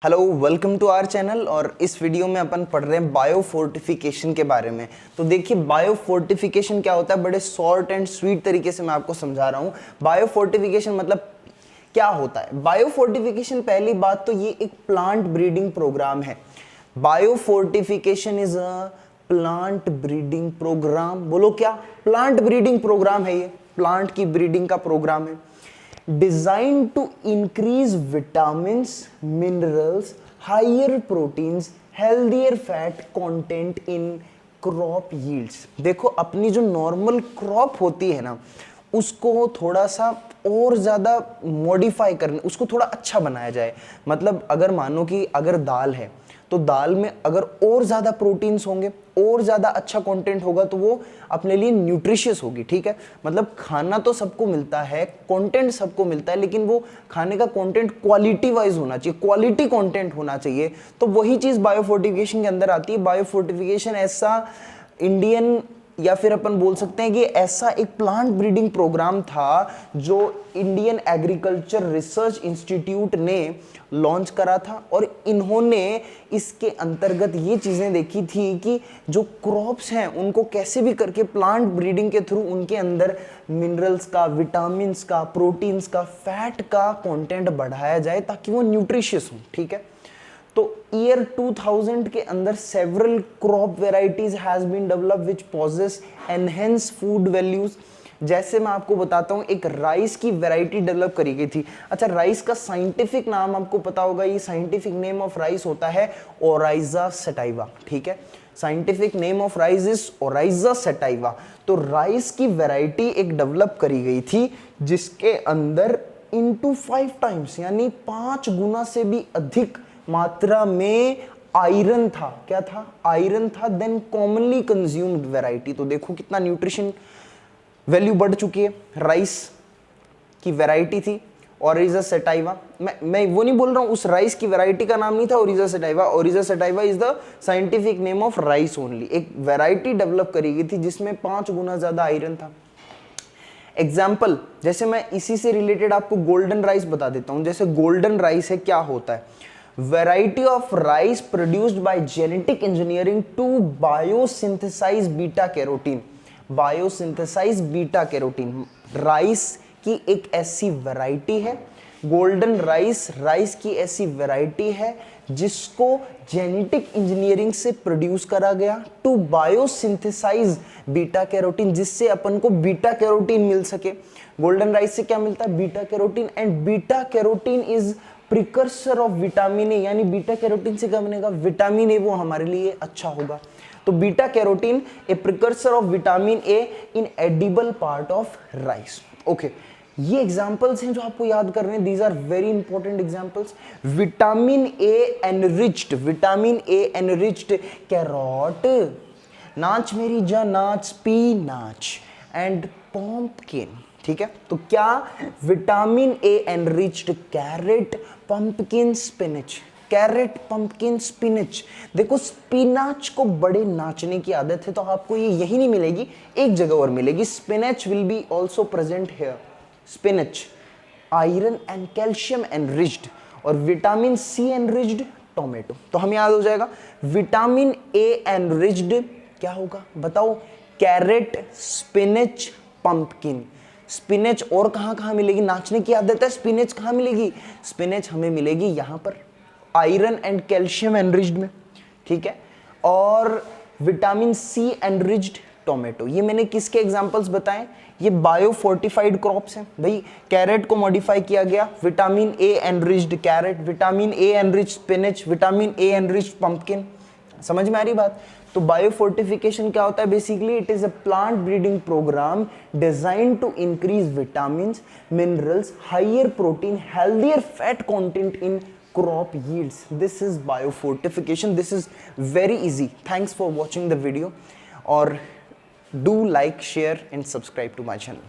Hello, welcome to our channel. और इस video में अपन पढ़ रहे हैं बायो फोर्टिफिकेशन के बारे में। तो देखिए, बायो फोर्टिफिकेशन क्या होता है, बड़े शॉर्ट एंड स्वीट तरीके से मैं आपको समझा रहा हूँ। बायो फोर्टिफिकेशन मतलब क्या होता है। बायो फोर्टिफिकेशन, पहली बात तो ये एक प्लांट ब्रीडिंग प्रोग्राम है। Biofortification is a plant breeding program. बोलो क्या, प्लांट ब्रीडिंग प्रोग्राम है। ये प्लांट की ब्रीडिंग का प्रोग्राम है, designed to increase vitamins, minerals, higher proteins, healthier fat content in crop yields। देखो, अपनी जो नॉर्मल क्रॉप होती है ना, उसको थोड़ा सा और ज़्यादा मॉडिफाई करने, उसको थोड़ा अच्छा बनाया जाए। मतलब अगर मानो कि अगर दाल है तो दाल में अगर और ज़्यादा प्रोटीन्स होंगे, और ज़्यादा अच्छा कंटेंट होगा, तो वो अपने लिए न्यूट्रिशियस होगी। ठीक है, मतलब खाना तो सबको मिलता है, कंटेंट सबको मिलता है, लेकिन वो खाने का कंटेंट क्वालिटी वाइज होना चाहिए, क्वालिटी कंटेंट होना चाहिए। तो वही चीज़ बायोफोर्टिफिकेशन के अंदर आती है। बायोफोर्टिफिकेशन ऐसा इंडियन, या फिर अपन बोल सकते हैं कि ऐसा एक प्लांट ब्रीडिंग प्रोग्राम था जो इंडियन एग्रीकल्चर रिसर्च इंस्टीट्यूट ने लॉन्च करा था। और इन्होंने इसके अंतर्गत ये चीज़ें देखी थी कि जो क्रॉप्स हैं उनको कैसे भी करके प्लांट ब्रीडिंग के थ्रू उनके अंदर मिनरल्स का, विटामिन्स का, प्रोटीन्स का, फैट का कंटेंट बढ़ाया जाए ताकि वो न्यूट्रिशियस हो। ठीक है, तो ईयर 2000 के अंदर several crop varieties has been develop which possess enhance food values. जैसे मैं आपको बताता हूं, एक राइस की वैरायटी डेवलप करी गई थी। अच्छा, राइस का साइंटिफिक नाम आपको पता होगा। ये साइंटिफिक नेम ऑफ राइस होता है ओराइजा सटाइवा। ठीक है, scientific name of rice is Oryza sativa. तो राइस की वैरायटी एक डेवलप करी गई थी जिसके अंदर इनटू 5 टाइम्स, यानी 5 गुना से भी अधिक मात्रा में आयरन था। क्या था? आयरन था देन कॉमनली कंज्यूम्ड वैरायटी। तो देखो कितना न्यूट्रिशन वैल्यू बढ़ चुकी है। राइस की वैरायटी थी ओरिजा सटाइवा। मैं वो नहीं बोल रहा हूं, उस राइस की वैरायटी का नाम नहीं था Oryza sativa. Oryza sativa is the scientific name of rice only. एक वैरायटी डेवलप करी गई थी जिसमें 5 गुना ज्यादा आयरन था। एग्जाम्पल, जैसे मैं इसी से रिलेटेड आपको गोल्डन राइस बता देता हूं। जैसे गोल्डन राइस है, क्या होता है? Variety of rice produced by genetic engineering to biosynthesize beta carotene। biosynthesize beta carotene rice की एक ऐसी वैरायटी है, गोल्डन राइस राइस की ऐसी वैरायटी है जिसको जेनेटिक इंजीनियरिंग से प्रोड्यूस करा गया टू बायोसिंथेसाइज बीटा कैरोटीन, जिससे अपन को बीटा कैरोटीन मिल सके। गोल्डन राइस से क्या मिलता है? Beta carotene. And beta carotene is precursor of vitamin A, यानी बीटा कैरोटीन से क्या बनेगा? Vitamin A. वो हमारे लिए अच्छा होगा। तो beta carotene a precursor of vitamin A in edible part of rice. Okay, ये एग्जांपल्स हैं जो आपको याद करने हैं। These are very important examples. Vitamin A enriched, vitamin A enriched carrot, नाच मेरी जा नाच, स्पिनाच एंड पंपकिन। ठीक है, तो क्या? Vitamin A enriched carrot, pumpkin, spinach. Carrot, pumpkin, spinach. देखो, स्पिनाच को बड़े नाचने की आदत है, तो आपको ये यही नहीं मिलेगी, एक जगह और मिलेगी। Spinach will be also present here. Spinach iron and calcium enriched, और विटामिन सी एनरिच्ड टोमेटो। तो हमें याद हो जाएगा विटामिन ए एनरिच्ड क्या होगा बताओ? Carat, spinach, pumpkin. स्पिनच और कहां कहां मिलेगी? नाचने की आदत है, स्पिनच कहां मिलेगी? स्पिनच हमें मिलेगी यहां पर आयरन एंड कैल्शियम एनरिच्ड में। ठीक है, और विटामिन सी एनरिच्ड टोमेटो। ये मैंने किसके एग्जांपल्स बताएं? ये बायो फोर्टिफाइड क्रॉप्स हैं भाई। कैरेट को मॉडिफाई किया गया, vitamin A enriched carrot, vitamin A enriched spinach, vitamin A enriched pumpkin. समझ में आ रही बात? तो बायोफोर्टिफिकेशन क्या होता है? Basically it is a plant breeding program design to increase vitamins, minerals, higher protein, healthier fat content in crop yields. This is biofortification. This is very easy. Thanks for watching the video, or do like, share and subscribe to my channel.